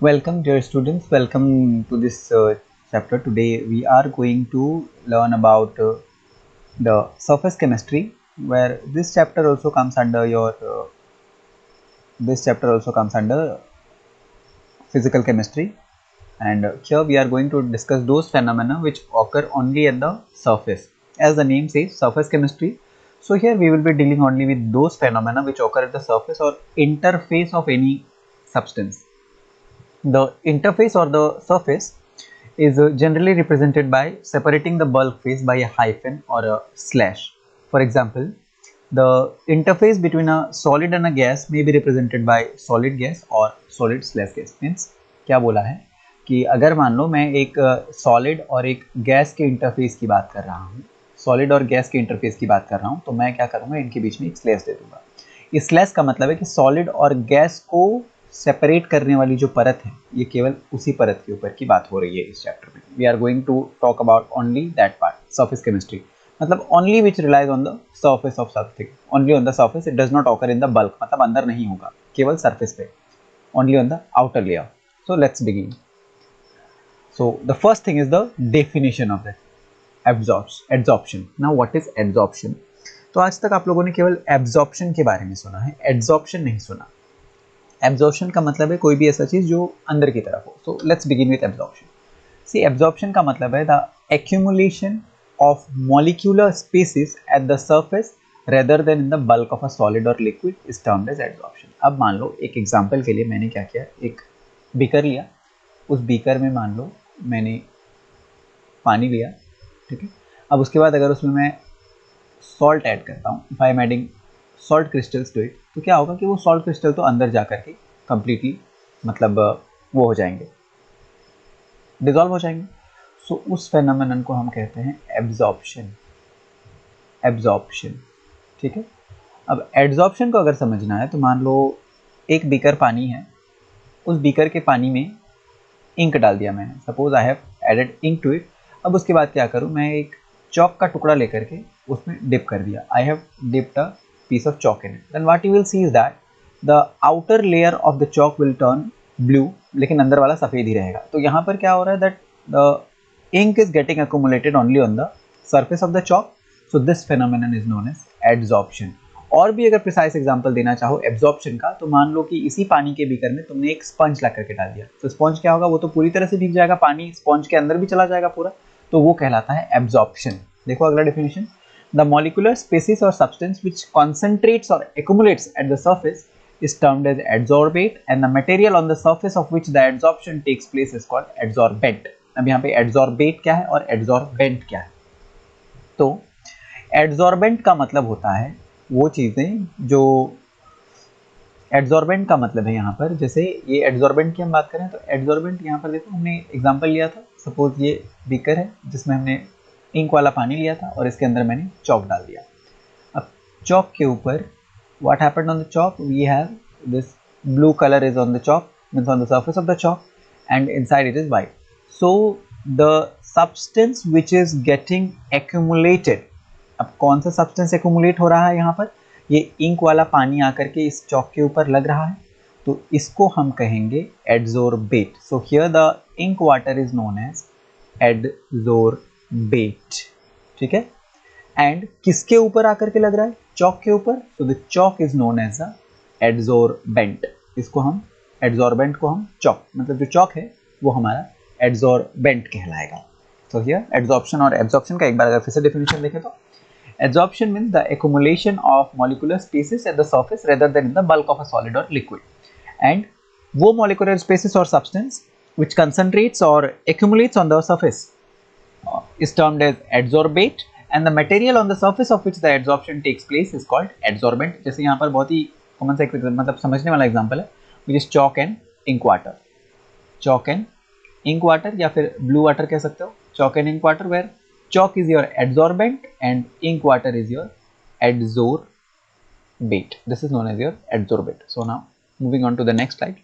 Welcome, dear students. Welcome to this chapter. Today, we are going to learn about the surface chemistry, where this chapter also comes under physical chemistry. And here we are going to discuss those phenomena which occur only at the surface. As the name says, surface chemistry. So here we will be dealing only with those phenomena which occur at the surface or interface of any substance. The interface or the surface is generally represented by separating the bulk phase by a hyphen or a slash. For example, the interface between a solid and a gas may be represented by solid gas or solid slash gas. Means क्या बोला है कि अगर मान लो मैं एक solid और एक गैस के इंटरफेस की बात कर रहा हूँ, सॉलिड और गैस के इंटरफेस की बात कर रहा हूँ, तो मैं क्या करूँगा, इनके बीच में एक स्लैश दे दूंगा। इस स्लैश का मतलब है कि सॉलिड और गैस को सेपरेट करने वाली जो परत है, ये केवल उसी परत के ऊपर की बात हो रही है इस चैप्टर में। We are going to talk about only that part, surface chemistry, मतलब only which relies on the surface of something, only on the surface, it does not occur in the bulk, मतलब अंदर नहीं होगा, केवल surface पे, only on the outer layer. So let's begin. So the first thing is the definition of that absorption. Now what is absorption? तो आज तक आप लोगों ने केवल एब्जॉर्प्शन के बारे में सुना है, एड्सॉर्प्शन नहीं सुना। एब्जॉर्प्शन का मतलब है कोई भी ऐसा चीज जो अंदर की तरफ हो। So let's begin with absorption. See, absorption का मतलब है the accumulation of molecular species at the surface rather than in the bulk of a solid और liquid is termed as absorption. अब मान लो एक एग्जांपल के लिए मैंने क्या किया, एक बीकर लिया, उस बीकर में मान लो मैंने पानी लिया, ठीक है। अब उसके बाद अगर उसमें मैं सॉल्ट ऐड करता हूँ, if I am adding salt crystals to it, तो क्या होगा कि वो सॉल्ट क्रिस्टल तो अंदर जा करके कंप्लीटली मतलब वो हो जाएंगे, डिजॉल्व हो जाएंगे। सो उस फेनोमेनन को हम कहते हैं एब्जॉर्प्शन। एब्जॉर्प्शन, ठीक है। अब एड्सॉर्प्शन को अगर समझना है तो मान लो एक बीकर पानी है, उस बीकर के पानी में इंक डाल दिया मैंने, suppose I have added ink to it. अब उसके बाद क्या करूँ, मैं एक चौक का टुकड़ा लेकर के उसमें डिप कर दिया, I have dipped a piece of chalk in it. Then what you will see is that the outer layer of the chalk will turn blue, लेकिन अंदर वाला सफेद ही रहेगा। तो यहाँ पर क्या हो रहा है, that the ink is getting accumulated only on the surface of the chalk. So this phenomenon is known as adsorption. और भी अगर प्रिसाइज एग्जांपल देना चाहो एब्जॉर्प्शन का, तो मान लो कि इसी पानी के बीकर में तुमने एक स्पंज ला करके डाल दिया, तो स्पंज क्या होगा, वो तो पूरी तरह से भीग जाएगा, पानी स्पंज के अंदर भी चला जाएगा पूरा, तो वो कहलाता है एब्जॉर्प्शन। देखो अगला definition, the molecular species or substance which concentrates or accumulates at the surface is termed as adsorbate, and the material on the surface of which the adsorption takes place is called adsorbent. अब यहाँ पे adsorbate क्या है और adsorbent क्या है? तो adsorbent का मतलब होता है वो चीजें जो, एड्सॉर्बेंट का मतलब है यहाँ पर, जैसे ये एड्सॉर्बेंट की हम बात करें तो एड्सॉर्बेंट यहाँ पर देखो हमने एग्जांपल लिया था, सपोज ये बीकर है जिसमें हमने इंक वाला पानी लिया था और इसके अंदर मैंने चॉक डाल दिया। अब चॉक के ऊपर what happened on the chalk, we have this blue colour is on the chalk, means on the surface of the chalk, and inside it is white. So the substance which is getting accumulated, अब कौन सा substance accumulate हो रहा है यहाँ पर, ये ink वाला पानी आकर के इस चॉक के ऊपर लग रहा है, तो इसको हम कहेंगे adsorbate. So here the ink water is known as adsorbate, ठीक है। एंड किसके ऊपर आकर के लग रहा है, चॉक के ऊपर, so the chalk is known as a adsorbent. इसको हम एड्सोर्बेंट को हम चॉक, मतलब जो चॉक है वो हमारा एड्सोर्बेंट कहलाएगा। तो हियर एड्सॉर्प्शन और एब्जॉर्प्शन का एक बार अगर फिर से डेफिनेशन देखें तो adsorption means the accumulation of molecular species at the surface rather than in the bulk of a solid or liquid, and वो molecular species or substance which concentrates or accumulates on the surface is termed as adsorbate, and the material on the surface of which the adsorption takes place is called adsorbent। जैसे यहाँ पर बहुत ही common सा मतलब समझने वाला example है, which is chalk and ink water, chalk and ink water, या फिर blue water कह सकते हो, chalk and ink water, where chalk is your adsorbent and ink water is your adsorbate. This is known as your adsorbate. So now moving on to the next slide.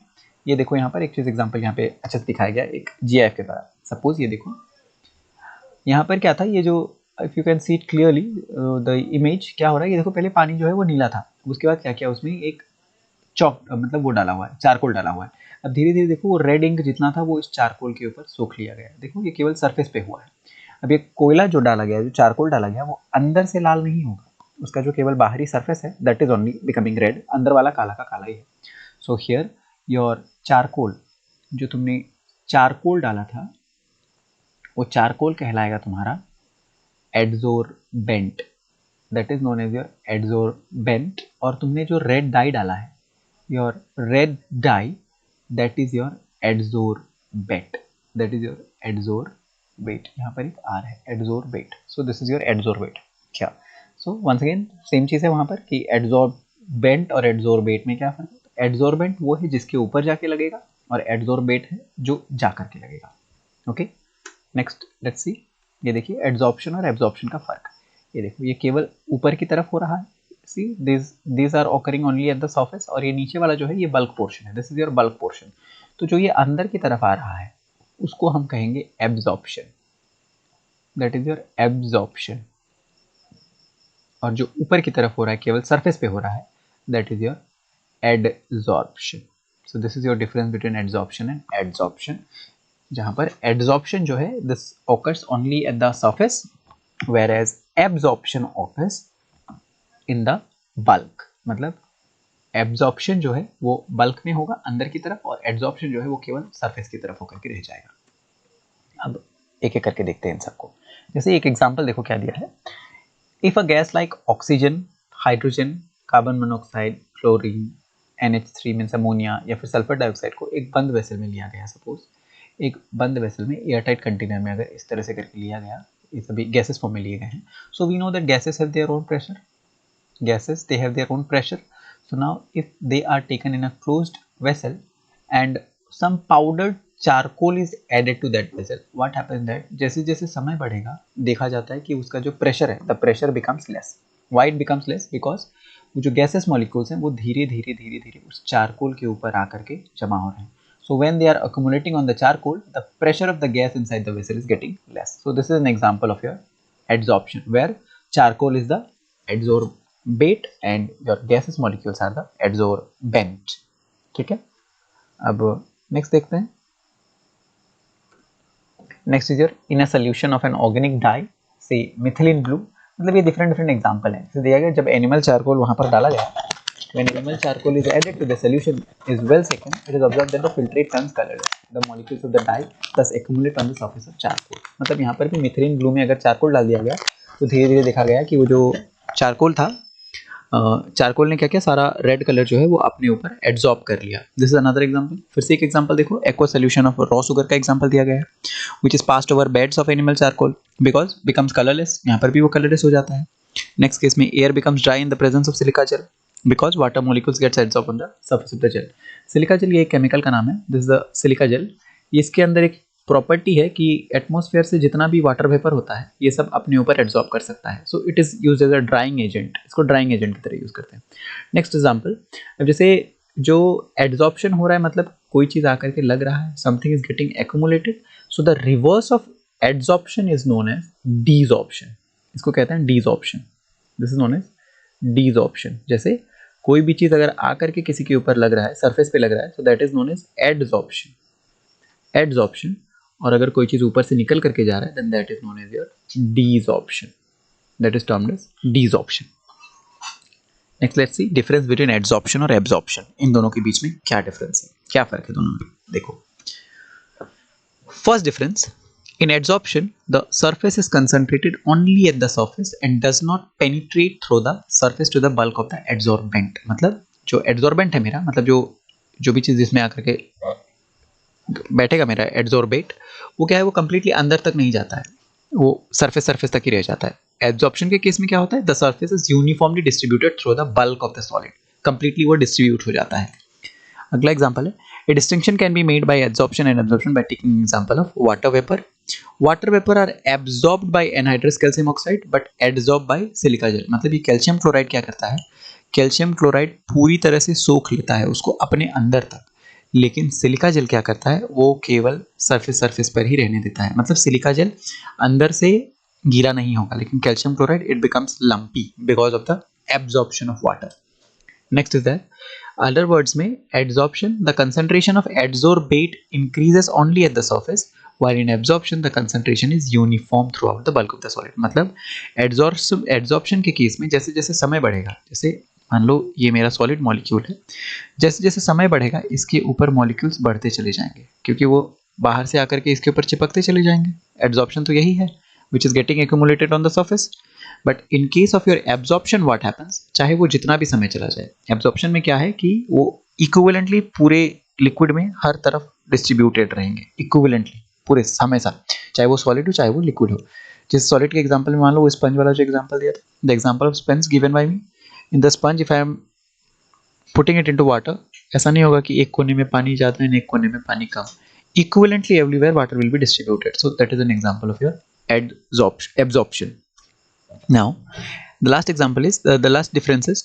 ये देखो यहाँ पर एक चीज example यहाँ पे अच्छे से दिखाया गया एक GIF के द्वारा। सपोज ये देखो यहाँ पर क्या था, ये जो if you can see it clearly the image, क्या हो रहा है, ये देखो पहले पानी जो है वो नीला था, उसके बाद क्या किया, उसमें एक चॉक मतलब वो डाला हुआ है, चारकोल डाला हुआ है। अब धीरे धीरे देखो वो रेड इंक जितना था वो इस चारकोल के ऊपर सोख लिया गया। देखो ये केवल सरफेस पे हुआ है। अब ये कोयला जो डाला गया, जो चारकोल डाला गया, वो अंदर से लाल नहीं होगा, उसका जो केवल बाहरी सरफेस है that is only becoming red, अंदर वाला काला का काला ही है। सो हियर योर चारकोल, जो तुमने चारकोल डाला था वो चारकोल कहलाएगा तुम्हारा adsorbent, that is known as your adsorbent. और तुमने जो रेड डाई डाला है, your red dye, that is your adsorbate, that is your adsorbate. यहाँ पर एक आर है, adsorbate. So this is your adsorbate. क्या? सो वंस अगेन सेम चीज है वहां पर कि एडजोर्बेंट और एडजोर्बेट में क्या फर्क है। एडजोर्बेंट वो है जिसके ऊपर जाके लगेगा और एडजोर्बेट है जो जा करके लगेगा। ओके, नेक्स्ट लेट्स सी। ये देखिए एड्सॉर्प्शन और एब्जॉर्प्शन का फर्क। ये देखो ये केवल ऊपर की तरफ हो रहा है, see this are occurring only at the surface, और ये नीचे वाला जो है ये बल्क पोर्शन है, this is your bulk portion. तो जो ये अंदर की तरफ आ रहा है उसको हम कहेंगे absorption, that is your absorption. और जो ऊपर की तरफ हो रहा है केवल सरफेस पे हो रहा है that is your adsorption. So this is your difference between adsorption and adsorption, जहां पर एड्सॉर्प्शन जो है this occurs only at the surface, whereas absorption occurs in the bulk। मतलब एब्जॉर्प्शन जो है वो बल्क में होगा अंदर की तरफ, और एड्सॉर्प्शन जो है वो केवल सरफेस की तरफ होकर के रह जाएगा। अब एक एक करके देखते हैं इन सबको। जैसे एक एग्जांपल देखो क्या दिया है। If a gas like oxygen, hydrogen, carbon monoxide, chlorine, NH3 means ammonia, या फिर सल्फर डाइऑक्साइड को एक बंद वेसल में लिया गया, सपोज एक बंद वेसल में एयरटाइट कंटेनर में अगर इस तरह से करके लिया गया, ये सभी गैसेस फॉर्म में लिए गए हैं। So we know that gases have their own pressure, gases they have their own pressure. So now if they are taken in a closed vessel and some powdered charcoal is added to that vessel, what happens that जैसे जैसे समय बढ़ेगा देखा जाता है कि उसका जो प्रेशर है the pressure becomes less. Why it becomes less? Because जो गैसेस मॉलिक्यूल्स हैं वो धीरे धीरे धीरे धीरे उस चारकोल के ऊपर आकर के जमा हो रहे हैं। So when they are accumulating on the charcoal, the pressure of the gas inside the vessel is getting less. So this is an example of your adsorption, where charcoal is the adsorbate and your gaseous molecules are the adsorbent. ठीक है, अब next देखते हैं। Next is your in a solution of an organic dye, say methylene blue। मतलब ये different example है। जैसे दिया गया जब animal charcoal वहाँ पर डाला गया, when animal charcoal is added to the solution is well shaken, it is observed that the filtrate turns colored, the molecules of the dye thus accumulate on the surface of charcoal। मतलब यहाँ पर भी मिथेलिन blue में अगर charcoal डाल दिया गया तो धीरे धीरे देखा गया कि वो जो चारकोल था, चारकोल ने क्या किया, सारा रेड कलर जो है वो अपने ऊपर एड्सॉर्ब कर लिया। This is another example. फिर से एक एग्जांपल देखो, aqua solution of raw sugar का एग्जांपल दिया गया है, which is passed over beds of animal charcoal because becomes colourless. यहाँ पर भी वो कलरलेस हो जाता है। नेक्स्ट केस में air becomes dry in the presence of silica gel because water molecules gets adsorbed on the surface of the gel। Silica gel ये एक केमिकल का नाम है, this is the silica gel. इसके अंदर एक प्रॉपर्टी है कि एटमॉस्फेयर से जितना भी वाटर वेपर होता है ये सब अपने ऊपर एड्सॉर्ब कर सकता है। So it is used as a drying agent, इसको ड्राइंग एजेंट की तरह यूज करते हैं। नेक्स्ट एग्जांपल, अब जैसे जो एड्सॉर्प्शन हो रहा है मतलब कोई चीज आकर के लग रहा है, something is getting accumulated, so the reverse of adsorption is known as desorption. इसको कहते हैं desorption, this is known as desorption. जैसे कोई भी चीज अगर आकर के किसी के ऊपर लग रहा है, सरफेस पे लग रहा है, so that is known as adsorption, adsorption. और अगर कोई चीज ऊपर से निकल करके जा रहा है then that is known as your desorption, that is termed as desorption. Next let's see difference between adsorption और एब्सॉर्प्शन। इन दोनों के बीच में क्या डिफरेंस है, क्या फर्क है दोनों में, देखो। First difference, in adsorption the surface is concentrated only at the surface and does not penetrate through the surface to the bulk of the adsorbent। मतलब जो adsorbent है मेरा, मतलब जो भी चीज इसमें आकर के बैठेगा मेरा एड्सॉर्बेट, वो क्या है, वो कंप्लीटली अंदर तक नहीं जाता है, वो सरफेस तक ही रह जाता है। एब्जॉर्प्शन के केस में क्या होता है, the surface is uniformly distributed through the bulk of the solid, completely वो डिस्ट्रीब्यूट हो जाता है। अगला एग्जांपल है, a distinction can be made by adsorption and absorption by taking an example of water vapor। water vapor are absorbed by anhydrous calcium oxide but adsorbed by silica gel। मतलब ये calcium chloride क्या करता है, calcium chloride पूरी तरह से सोख लेता है उसको अपने अंदर तक, लेकिन सिलिका जेल क्या करता है, वो केवल सरफेस पर ही रहने देता है। मतलब सिलिका जेल अंदर से गीला नहीं होगा, लेकिन calcium chloride it becomes lumpy because of the absorption of water. Next is that other words में adsorption, the concentration of adsorbate increases only at the surface while in absorption the concentration is uniform throughout the bulk of the solid. मतलब adsorption के case में जैसे जैसे समय बढ़ेगा, जैसे मान लो ये मेरा सॉलिड मॉलिक्यूल है, जैसे जैसे समय बढ़ेगा इसके ऊपर मॉलिक्यूल्स बढ़ते चले जाएंगे क्योंकि वो बाहर से आकर के इसके ऊपर चिपकते चले जाएंगे. एड्सॉर्प्शन तो यही है which is getting accumulated on the surface. But in case of your absorption what happens, चाहे वो जितना भी समय चला जाए, एब्जॉर्प्शन में क्या है कि वो इक्विवेलेंटली पूरे लिक्विड में हर तरफ डिस्ट्रीब्यूटेड रहेंगे इक्विवेलेंटली पूरे समय साथ, चाहे वो सॉलिड हो चाहे वो लिक्विड हो. जिस सॉलिड के एग्जांपल में मान लो वो स्पंज वाला जो एग्जांपल दिया था, the example of sponge given by me, in the sponge if I am putting it into water, ऐसा नहीं होगा कि एक कोने में पानी ज़्यादा है एक कोने में पानी कम, equivalently everywhere water will be distributed. So that is an example of your absorption. Now, the last example is the last difference is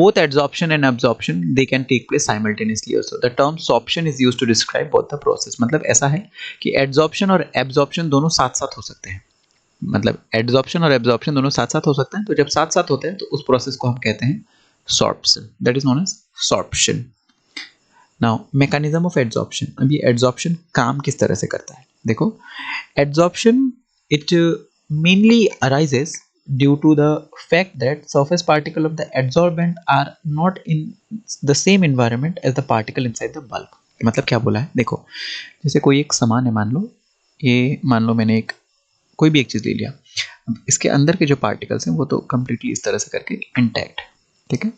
both adsorption and absorption they can take place simultaneously also. The term sorption is used to describe both the process. मतलब ऐसा है कि adsorption और absorption दोनों साथ साथ हो सकते हैं. मतलब adsorption और absorption दोनों साथ साथ हो सकते हैं. तो जब साथ साथ होते हैं तो उस प्रोसेस को हम कहते हैं sorption. That is known as sorption. Now, mechanism of adsorption. अब ये adsorption काम किस तरह से करता है? देखो, adsorption it mainly arises due to the fact that surface particle of the adsorbent are not in the same environment as the particle inside the bulk. मतलब क्या बोला है? देखो, जैसे कोई एक सामान है, मान लो मैंने कोई भी एक चीज़ ले लिया, अब इसके अंदर के जो पार्टिकल्स हैं वो तो कम्प्लीटली इस तरह से करके इंटैक्ट, ठीक है.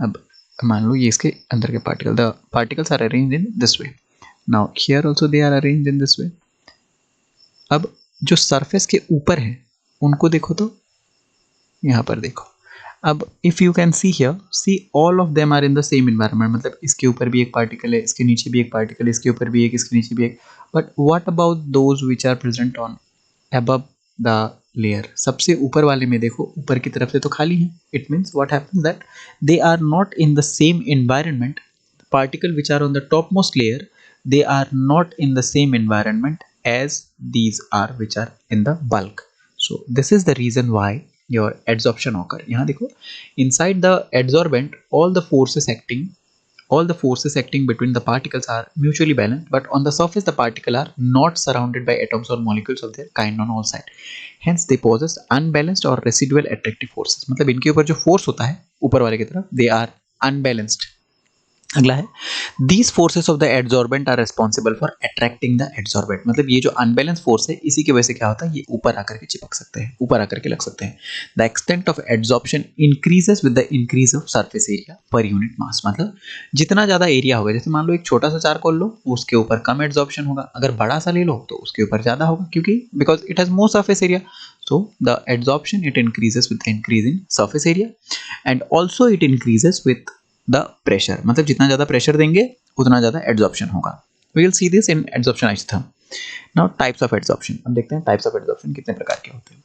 अब मान लो ये इसके अंदर के particle, the particles are arrange in this way. Now here also they are arrange in this way. अब जो सरफेस के ऊपर है उनको देखो, तो यहाँ पर देखो, अब if you can see here, see all of them are in the same environment. मतलब इसके ऊपर भी एक पार्टिकल है, इसके नीचे भी एक पार्टिकल, इसके ऊपर भी एक, इसके नीचे भी एक. But what about those which are present on above the layer? सबसे ऊपर वाले में देखो, ऊपर की तरफ से तो खाली है. It means what happens that they are not in the same environment. Particle which are on the top most layer, they are not in the same environment as these are which are in the bulk. So this is the reason why your adsorption occur. यहाँ देखो, inside the adsorbent all the forces acting between the particles are mutually balanced, but on the surface the particles are not surrounded by atoms or molecules of their kind on all sides. Hence they possess unbalanced or residual attractive forces. मतलब इनके ऊपर जो force होता है ऊपर वाले की तरफ, they are unbalanced. अगला है, these forces of the adsorbent are responsible for attracting the adsorbent. मतलब ये जो अनबैलेंस फोर्स है इसी की वजह से क्या होता है, ये ऊपर आकर के चिपक सकते हैं, ऊपर आकर के लग सकते हैं. The extent of adsorption increases with the increase of surface area per unit mass. मतलब जितना ज़्यादा एरिया होगा, जैसे मान लो एक छोटा सा चारकोल लो, उसके ऊपर कम एड्सॉर्प्शन होगा. अगर बड़ा सा ले लो तो उसके ऊपर ज़्यादा होगा, क्योंकि because it has more surface area. So the adsorption it increases with the increase in surface area, and also it increases with the pressure. मतलब जितना ज़्यादा प्रेशर देंगे उतना ज़्यादा एड्सॉर्प्शन होगा. We will see this in adsorption isotherm. Now types of adsorption. अब देखते हैं types of adsorption कितने प्रकार के होते हैं.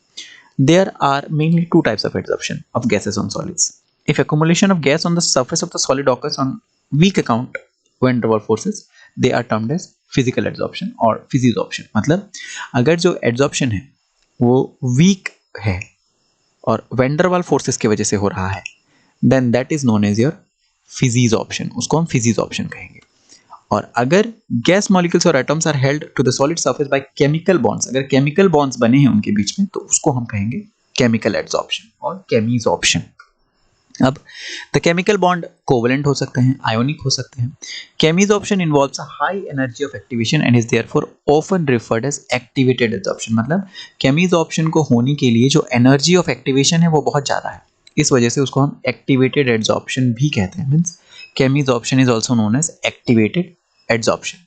There are mainly two types of adsorption of gases on solids. If accumulation of gas on the surface of the solid occurs on weak account van der Waals forces, they are termed as physical adsorption or physisorption. मतलब अगर जो adsorption है वो weak है और van der Waals forces की वजह से हो रहा है, then that is known as your फिजिसॉर्प्शन. उसको हम फिजिसॉर्प्शन कहेंगे. और अगर गैस मॉलिक्यूल्स और atoms are held to the solid surface by chemical bonds, अगर केमिकल बॉन्ड्स बने हैं उनके बीच में, तो उसको हम कहेंगे केमिकल एड्सॉर्प्शन और केमिसॉर्प्शन. अब द केमिकल बॉन्ड कोवेलेंट हो सकते हैं, आयोनिक हो सकते हैं. Chemisorption involves a high energy of activation and is therefore often referred as activated adsorption. मतलब केमिसॉर्प्शन को होने के लिए जो एनर्जी ऑफ एक्टिवेशन है वो बहुत ज़्यादा है, इस वजह से उसको हम एक्टिवेटेड एड्सॉर्प्शन भी कहते हैं. Means chemisorption is also known as activated adsorption.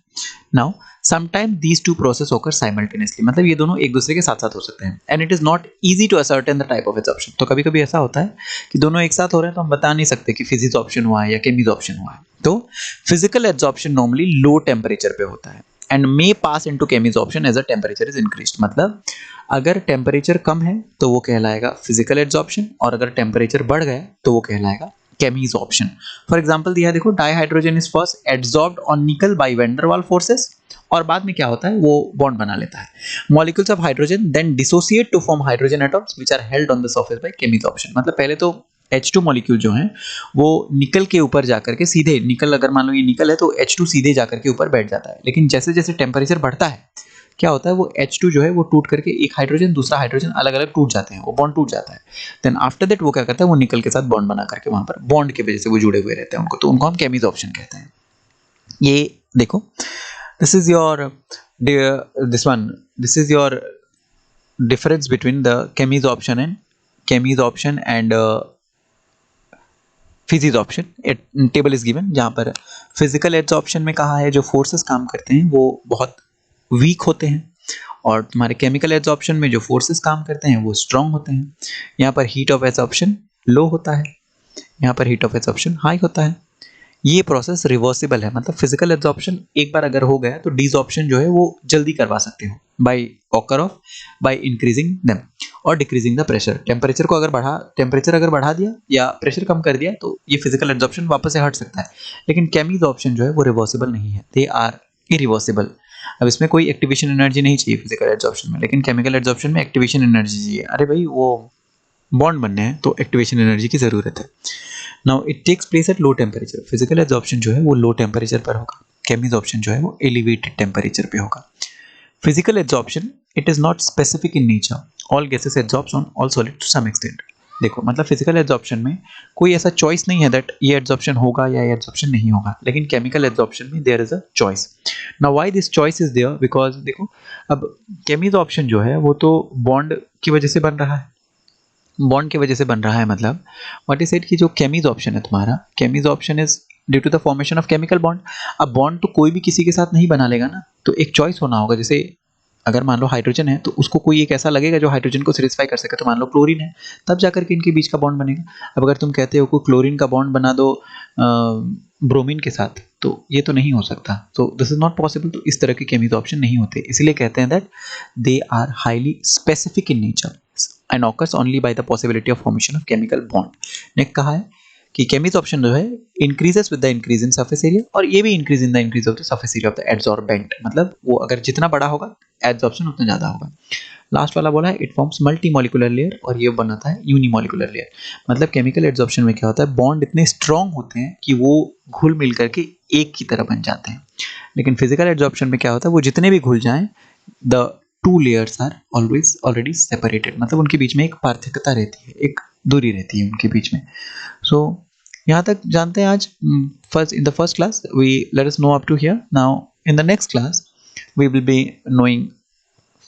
Now sometime these two process occur simultaneously. मतलब ये दोनों एक दूसरे के साथ साथ हो सकते हैं. And it is not easy to ascertain the type of adsorption. तो कभी कभी ऐसा होता है कि दोनों एक साथ हो रहे हैं तो हम बता नहीं सकते कि फिजिसॉर्प्शन हुआ है या केमिसॉर्प्शन हुआ है. तो physical adsorption normally low temperature पे होता है and may pass into chemisorption as a temperature is increased. मतलब अगर टेम्परेचर कम है तो वो कहलाएगा फिजिकल एड्सॉर्प्शन, और अगर टेम्परेचर बढ़ गया तो वो कहलाएगा केमिसॉर्प्शन. फॉर एग्जांपल दिया देखो, dihydrogen is first adsorbed on nickel by van der Waals forces, और बाद में क्या होता है वो बॉन्ड बना लेता है. Molecules of hydrogen then dissociate to form hydrogen atoms which are held on the surface by chemisorption. मतलब पहले तो H2 मॉलिक्यूल जो हैं वो निकल के ऊपर जाकर के सीधे, निकल अगर मान लो ये निकल है तो H2 सीधे जाकर के ऊपर बैठ जाता है। लेकिन जैसे जैसे टेम्परेचर बढ़ता है क्या होता है, वो H2 जो है वो टूट करके एक हाइड्रोजन दूसरा हाइड्रोजन अलग अलग टूट जाते हैं, वो बॉन्ड टूट जाता है। देन आफ्टर दैट वो क्या करता है, वो निकल के साथ बॉन्ड बना करके वहाँ पर बॉन्ड की वजह से वो जुड़े हुए रहते हैं उनको, तो उनको हम केमीज ऑप्शन कहते हैं। ये देखो, this is your this is your difference between the chemies option and physics option. एक टेबल इज गिवन जहाँ पर फिजिकल एड्सॉर्प्शन में कहा है जो फोर्सेस काम करते हैं वो बहुत वीक होते हैं, और तुम्हारे केमिकल एड्सॉर्प्शन में जो फोर्सेस काम करते हैं वो स्ट्रांग होते हैं। यहाँ पर हीट ऑफ एड्सॉर्प्शन लो होता है, यहाँ पर हीट ऑफ एड्सॉर्प्शन हाई होता है। ये प्रोसेस रिवर्सिबल है, मतलब फिजिकल एब्जॉर्प्शन एक बार अगर हो गया तो डिसऑर्प्शन जो है वो जल्दी करवा सकते हो by occur of by increasing them और डिक्रीजिंग द प्रेशर। टेम्परेचर अगर बढ़ा दिया या प्रेशर कम कर दिया तो ये फिजिकल एब्जॉर्प्शन वापस से हट सकता है। लेकिन केमीज ऑप्शन जो है वो रिवर्सिबल नहीं है, दे आर इरिवर्सिबल। अब इसमें कोई एक्टिवेशन एनर्जी नहीं चाहिए फिजिकल एब्जॉर्प्शन में, लेकिन केमिकल एब्जॉर्प्शन में एक्टिवेशन एनर्जी चाहिए। अरे भाई वो बॉन्ड बनने हैं तो एक्टिवेशन एनर्जी की ज़रूरत है। Now it takes place at low temperature. Physical absorption जो है वो लो टेम्परेचर पर होगा, केमीज ऑप्शन जो है वो एलिवेटेड टेम्परेचर पे होगा। Physical absorption it is not specific in nature, all gases absorbs on all solid to some extent. देखो मतलब फिजिकल एब्जॉर्प्शन में कोई ऐसा चॉइस नहीं है दैट ये एब्जॉर्प्शन होगा या ये एब्जॉर्प्शन नहीं होगा, लेकिन केमिकल एब्जॉर्प्शन में there is a choice. Now why this choice is there, because देखो अब केमीज ऑप्शन जो है वो तो बॉन्ड की वजह से बन रहा है, बॉन्ड की वजह से बन रहा है। मतलब व्हाट इज सेड कि जो केमीज ऑप्शन है तुम्हारा, chemisorption is due to the formation of chemical bond. अब बॉन्ड तो कोई भी किसी के साथ नहीं बना लेगा ना, तो एक चॉइस होना होगा। जैसे अगर मान लो हाइड्रोजन है तो उसको कोई एक ऐसा लगेगा जो हाइड्रोजन को सेटिस्फाई कर सके, तो मान लो क्लोरीन है, तब जाकर के इनके बीच का बॉन्ड बनेगा। अब अगर तुम कहते हो कि क्लोरीन का बॉन्ड बना दो ब्रोमीन के साथ, तो ये तो नहीं हो सकता, तो दिस इज नॉट पॉसिबल। तो इस तरह के केमीज ऑप्शन नहीं होते, इसलिए कहते हैं that they are highly specific in nature and occurs only by the possibility of formation of chemical bond। Next कहा है कि केमीज ऑप्शन जो है increases with the increase in surface area, और ये भी increase in the increase of the surface area of the adsorbent. मतलब वो अगर जितना बड़ा होगा एड्सॉर्प्शन उतना ज़्यादा होगा। लास्ट वाला बोला है it forms multi molecular layer, और ये बनाता है यूनिमॉलिकुलर लेयर। मतलब केमिकल एड्सॉर्प्शन में क्या होता है, बॉन्ड इतने स्ट्रॉन्ग होते हैं कि वो घुल मिल करके एक की तरह बन जाते हैं। लेकिन फिजिकल एड्सॉर्प्शन में क्या होता है, वो जितने भी घुल जाएं the two layers are always already separated, मतलब उनके बीच में एक पार्थक्यता रहती है, एक दूरी रहती है उनके बीच में। सो यहाँ तक जानते हैं आज। First in the first class we let us know up to here. Now in the next class we will be knowing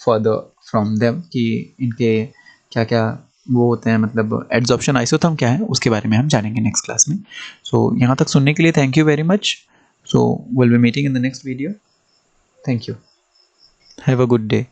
further from them कि इनके क्या क्या वो होते हैं, मतलब एड्सॉर्प्शन आइसोथर्म क्या है उसके बारे में हम जानेंगे नेक्स्ट क्लास में। सो यहाँ तक सुनने के लिए thank you very much. So will be meeting in the next video. Thank you, have a good day.